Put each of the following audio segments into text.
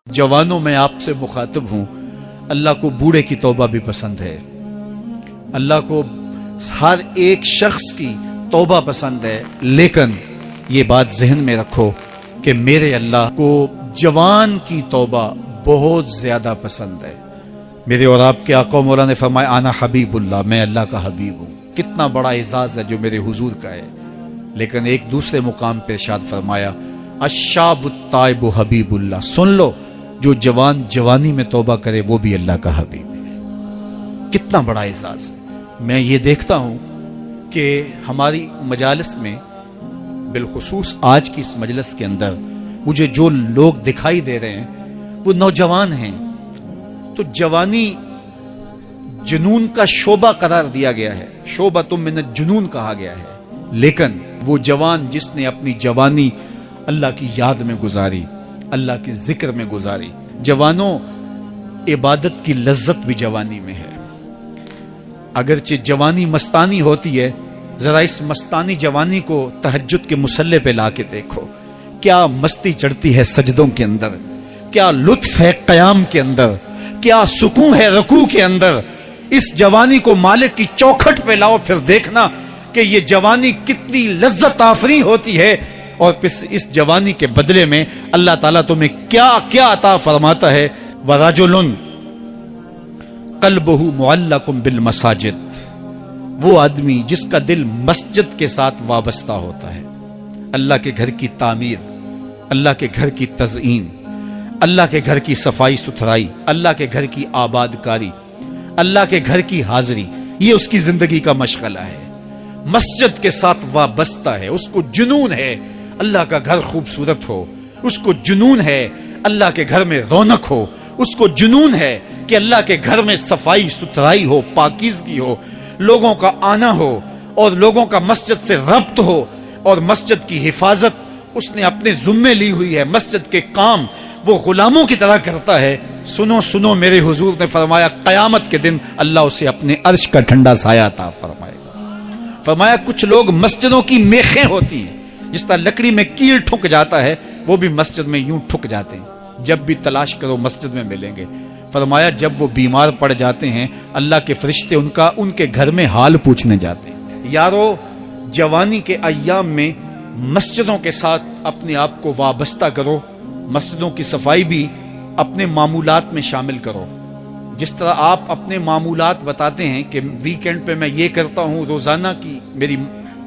جوانوں میں آپ سے مخاطب ہوں، اللہ کو بوڑھے کی توبہ بھی پسند ہے، اللہ کو ہر ایک شخص کی توبہ پسند ہے، لیکن یہ بات ذہن میں رکھو کہ میرے اللہ کو جوان کی توبہ بہت زیادہ پسند ہے۔ میرے اور آپ کے آقا مولا نے فرمایا انا حبیب اللہ، میں اللہ کا حبیب ہوں۔ کتنا بڑا اعزاز ہے جو میرے حضور کا ہے، لیکن ایک دوسرے مقام پہ ارشاد فرمایا الشاب التائب حبیب اللہ، سن لو جو جوان جوانی میں توبہ کرے وہ بھی اللہ کا حبیب ہے۔ کتنا بڑا اعزاز ہے۔ میں یہ دیکھتا ہوں کہ ہماری مجالس میں، بالخصوص آج کی اس مجلس کے اندر، مجھے جو لوگ دکھائی دے رہے ہیں وہ نوجوان ہیں۔ تو جوانی جنون کا شعبہ قرار دیا گیا ہے، شعبۃ من الجنون کہا گیا ہے، لیکن وہ جوان جس نے اپنی جوانی اللہ کی یاد میں گزاری، اللہ کے ذکر میں گزاری۔ جوانوں، عبادت کی لذت بھی جوانی میں ہے۔ اگرچہ جوانی مستانی ہوتی ہے، ذرا اس مستانی جوانی کو تہجد کے مصلے پہ لا کے دیکھو، کیا مستی چڑھتی ہے سجدوں کے اندر، کیا لطف ہے قیام کے اندر، کیا سکون ہے رکوع کے اندر۔ اس جوانی کو مالک کی چوکھٹ پہ لاؤ، پھر دیکھنا کہ یہ جوانی کتنی لذت آفریں ہوتی ہے، اور پھر اس جوانی کے بدلے میں اللہ تعالیٰ تمہیں کیا کیا عطا فرماتا ہے۔ وَرَجُلٌ قَلْبُهُ مُعَلَّقٌ بِالْمَسَاجِدِ، وہ آدمی جس کا دل مسجد کے ساتھ وابستہ ہوتا ہے، اللہ کے گھر کی تعمیر، اللہ کے گھر کی تزئین، اللہ کے گھر کی صفائی ستھرائی، اللہ کے گھر کی آباد کاری، اللہ کے گھر کی حاضری، یہ اس کی زندگی کا مشغلہ ہے۔ مسجد کے ساتھ وابستہ ہے، اس کو جنون ہے اللہ کا گھر خوبصورت ہو، اس کو جنون ہے اللہ کے گھر میں رونق ہو، اس کو جنون ہے کہ اللہ کے گھر میں صفائی ستھرائی ہو، پاکیزگی ہو، لوگوں کا آنا ہو، اور لوگوں کا مسجد سے ربط ہو، اور مسجد کی حفاظت اس نے اپنے ذمے لی ہوئی ہے، مسجد کے کام وہ غلاموں کی طرح کرتا ہے۔ سنو سنو، میرے حضور نے فرمایا قیامت کے دن اللہ اسے اپنے عرش کا ٹھنڈا سایہ عطا فرمائے گا۔ فرمایا کچھ لوگ مسجدوں کی میخیں ہوتی ہیں، جس طرح لکڑی میں کیل ٹھک جاتا ہے، وہ بھی مسجد میں یوں ٹھک جاتے ہیں، جب بھی تلاش کرو مسجد میں ملیں گے۔ فرمایا جب وہ بیمار پڑ جاتے ہیں، اللہ کے فرشتے ان کے گھر میں حال پوچھنے جاتے ہیں۔ یارو، جوانی کے ایام میں مسجدوں کے ساتھ اپنے آپ کو وابستہ کرو، مسجدوں کی صفائی بھی اپنے معمولات میں شامل کرو۔ جس طرح آپ اپنے معمولات بتاتے ہیں کہ ویکینڈ پہ میں یہ کرتا ہوں، روزانہ کی میری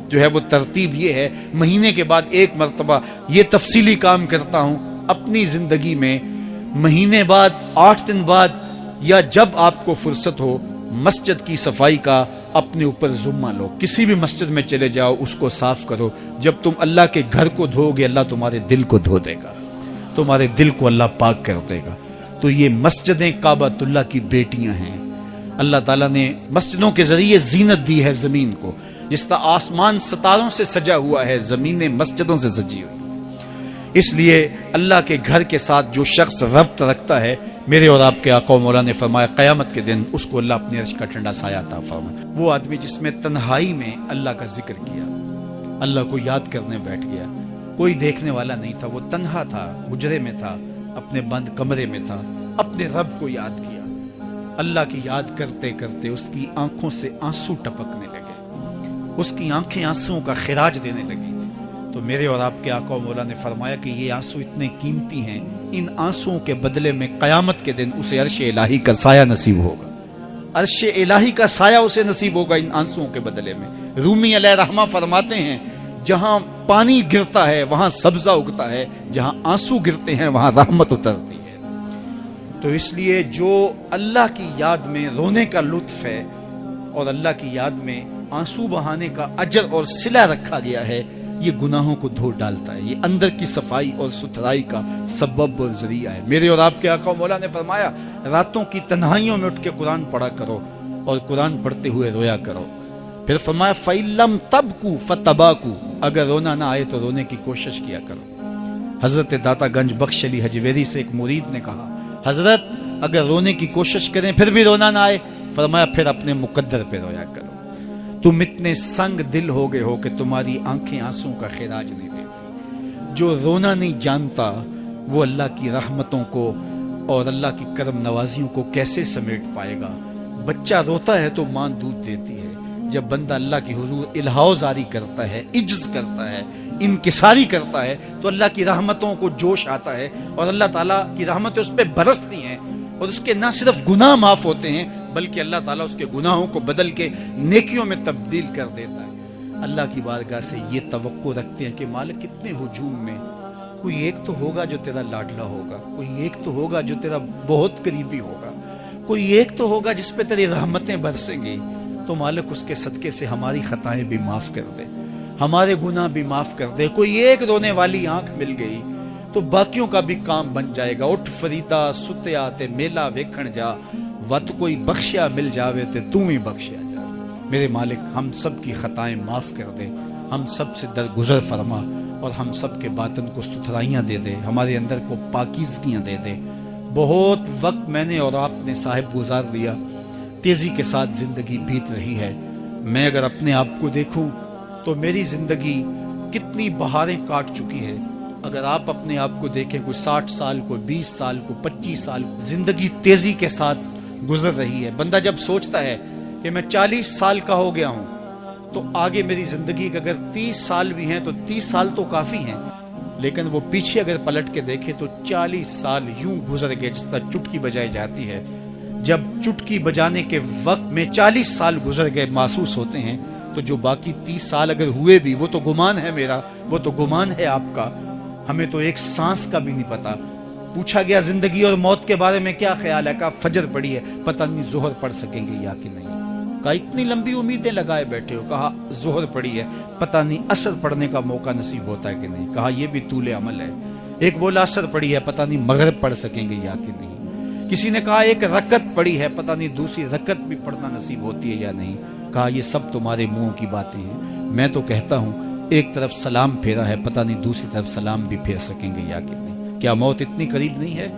جو ہے وہ ترتیب یہ ہے، مہینے کے بعد ایک مرتبہ یہ تفصیلی کام کرتا ہوں، اپنی زندگی میں مہینے بعد، 8 دن بعد، یا جب آپ کو فرصت ہو، مسجد کی صفائی کا اپنے اوپر ذمہ لو۔ کسی بھی مسجد میں چلے جاؤ، اس کو صاف کرو۔ جب تم اللہ کے گھر کو دھو گے، اللہ تمہارے دل کو دھو دے گا، تمہارے دل کو اللہ پاک کر دے گا۔ تو یہ مسجدیں کعبۃ اللہ کی بیٹیاں ہیں۔ اللہ تعالیٰ نے مسجدوں کے ذریعے زینت دی ہے زمین کو، جس طرح آسمان ستاروں سے سجا ہوا ہے، زمینیں مسجدوں سے سجی ہوئی۔ اس لیے اللہ کے گھر کے ساتھ جو شخص ربط رکھتا ہے، میرے اور آپ کے آقا و مولا نے فرمایا قیامت کے دن اس کو اللہ اپنے عرش کا ٹھنڈا سایہ عطا فرمائے۔ وہ آدمی جس میں تنہائی میں اللہ کا ذکر کیا، اللہ کو یاد کرنے بیٹھ گیا، کوئی دیکھنے والا نہیں تھا، وہ تنہا تھا، حجرے میں تھا، اپنے بند کمرے میں تھا، اپنے رب کو یاد کیا۔ اللہ کی یاد کرتے کرتے اس کی آنکھوں سے آنسو ٹپکنے لگے، اس کی آنکھیں آنسوؤں کا خراج دینے لگی۔ تو میرے اور آپ کے آقا و مولا نے فرمایا کہ یہ آنسو اتنے قیمتی ہیں، ان آنسوؤں کے بدلے میں قیامت کے دن اسے عرش الہی کا سایہ نصیب ہوگا، عرش الہی کا سایہ اسے نصیب ہوگا ان آنسوؤں کے بدلے میں۔ رومی علیہ رحمہ فرماتے ہیں جہاں پانی گرتا ہے وہاں سبزہ اگتا ہے، جہاں آنسو گرتے ہیں وہاں رحمت اترتی ہے۔ تو اس لیے جو اللہ کی یاد میں رونے کا لطف ہے، اور اللہ کی یاد میں آنسو بہانے کا اجر اور صلہ رکھا گیا ہے، یہ گناہوں کو دھو ڈالتا ہے، یہ اندر کی صفائی اور ستھرائی کا سبب اور ذریعہ ہے۔ میرے اور آپ کے آقا و مولا نے فرمایا راتوں کی تنہائیوں میں اٹھ کے قرآن پڑھا کرو، اور قرآن پڑھتے ہوئے رویا کرو۔ پھر فرمایا فَإِن لَمْ تَبْكُوا فَتَبَاكُوا، اگر رونا نہ آئے تو رونے کی کوشش کیا کرو۔ حضرت داتا گنج بخش علی حجویری سے ایک مرید نے کہا حضرت اگر رونے کی کوشش کریں پھر بھی رونا نہ آئے، فرمایا پھر اپنے مقدر پہ رویا کرو۔ تم اتنے سنگ دل ہو گئے ہو کہ تمہاری آنکھیں آنسوں کا خراج نہیں دیتی۔ جو رونا نہیں جانتا وہ اللہ کی رحمتوں کو اور اللہ کی کرم نوازیوں کو کیسے سمیٹ پائے گا؟ بچہ روتا ہے تو ماں دودھ دیتی ہے، جب بندہ اللہ کی حضور الہاؤ زاری کرتا ہے، عجز کرتا ہے، انکساری کرتا ہے، تو اللہ کی رحمتوں کو جوش آتا ہے اور اللہ تعالیٰ کی رحمتیں اس پہ برستی ہیں، اور اس کے نہ صرف گناہ معاف ہوتے ہیں بلکہ اللہ تعالیٰ اس کے گناہوں کو بدل کے نیکیوں میں تبدیل کر دیتا ہے۔ اللہ کی بارگاہ سے یہ توقع رکھتے ہیں کہ مالک کتنے ہجوم میں کوئی ایک تو ہوگا جو تیرا لاڈلا ہوگا، کوئی ایک تو ہوگا جو تیرا بہت قریبی ہوگا، کوئی ایک تو ہوگا جس پہ تیری رحمتیں برسیں گی، تو مالک اس کے صدقے سے ہماری خطائیں بھی معاف کر دے، ہمارے گناہ بھی معاف کر دے۔ کوئی ایک رونے والی آنکھ مل گئی تو باقیوں کا بھی کام بن جائے گا۔ اٹھ فریدا ستیا تے میلا ویکھن جا، وت کوئی بخشیا مل جاوے تے تو ہی بخشیا جا۔ میرے مالک ہم سب کی خطائیں معاف کر دے، ہم سب سے درگزر فرما، اور ہم سب کے باطن کو ستھرائیاں دے دے، ہمارے اندر کو پاکیزگیاں دے دے۔ بہت وقت میں نے اور آپ نے صاحب گزار لیا، تیزی کے ساتھ زندگی بیت رہی ہے۔ میں اگر اپنے آپ کو دیکھوں تو میری زندگی کتنی بہاریں کاٹ چکی ہے۔ اگر آپ اپنے آپ کو دیکھیں، کوئی 60 سال، کوئی 20 سال، کوئی 25 سال، زندگی تیزی کے ساتھ گزر رہی ہے۔ بندہ جب سوچتا ہے کہ میں 40 سال کا ہو گیا ہوں تو آگے میری زندگی کے اگر 30 سال بھی ہیں تو 30 سال تو کافی ہیں، لیکن وہ پیچھے اگر پلٹ کے دیکھے تو 40 سال یوں گزر گئے جس طرح چٹکی بجائی جاتی ہے۔ جب چٹکی بجانے کے وقت میں 40 سال گزر گئے محسوس ہوتے ہیں، تو جو باقی 30 سال اگر ہوئے بھی، وہ تو گمان ہے میرا، وہ تو گمان ہے آپ کا، ہمیں تو ایک سانس کا بھی نہیں پتا۔ پوچھا گیا زندگی اور موت کے بارے میں کیا خیال ہے؟ کہا فجر پڑی ہے، پتہ نہیں ظہر پڑھ سکیں گے یا کہ نہیں۔ کہا اتنی لمبی امیدیں لگائے بیٹھے ہو، کہا ظہر پڑی ہے، پتہ نہیں عصر پڑھنے کا موقع نصیب ہوتا ہے کہ نہیں۔ کہا یہ بھی طول عمل ہے۔ ایک بولا عصر پڑی ہے، پتہ نہیں مغرب پڑھ سکیں گے یا کہ نہیں۔ کسی نے کہا ایک رکعت پڑی ہے، پتہ نہیں دوسری رکعت بھی پڑھنا نصیب ہوتی ہے یا نہیں۔ کہا یہ سب تمہارے منہوں کی باتیں ہیں، میں تو کہتا ہوں ایک طرف سلام پھیرا ہے، پتہ نہیں دوسری طرف سلام بھی پھیر سکیں گے یا کہ نہیں۔ کیا موت اتنی قریب نہیں ہے؟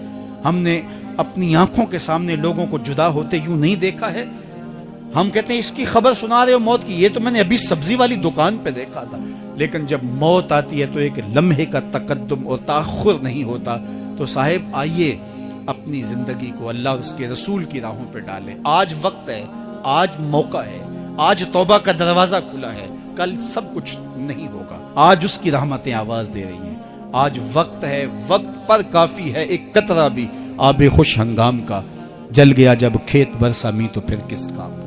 ہم نے اپنی آنکھوں کے سامنے لوگوں کو جدا ہوتے یوں نہیں دیکھا ہے؟ ہم کہتے ہیں اس کی خبر سنا رہے ہو موت کی، یہ تو میں نے ابھی سبزی والی دکان پہ دیکھا تھا۔ لیکن جب موت آتی ہے تو ایک لمحے کا تقدم اور تاخر نہیں ہوتا۔ تو صاحب آئیے اپنی زندگی کو اللہ اور اس کے رسول کی راہوں پہ ڈالیں۔ آج وقت ہے، آج موقع ہے، آج توبہ کا دروازہ کھلا ہے، کل سب کچھ نہیں ہوگا۔ آج اس کی رحمتیں آواز دے رہی ہیں، آج وقت ہے، وقت پر کافی ہے ایک قطرہ بھی آب خوش ہنگام کا، جل گیا جب کھیت برسا می تو پھر کس کام۔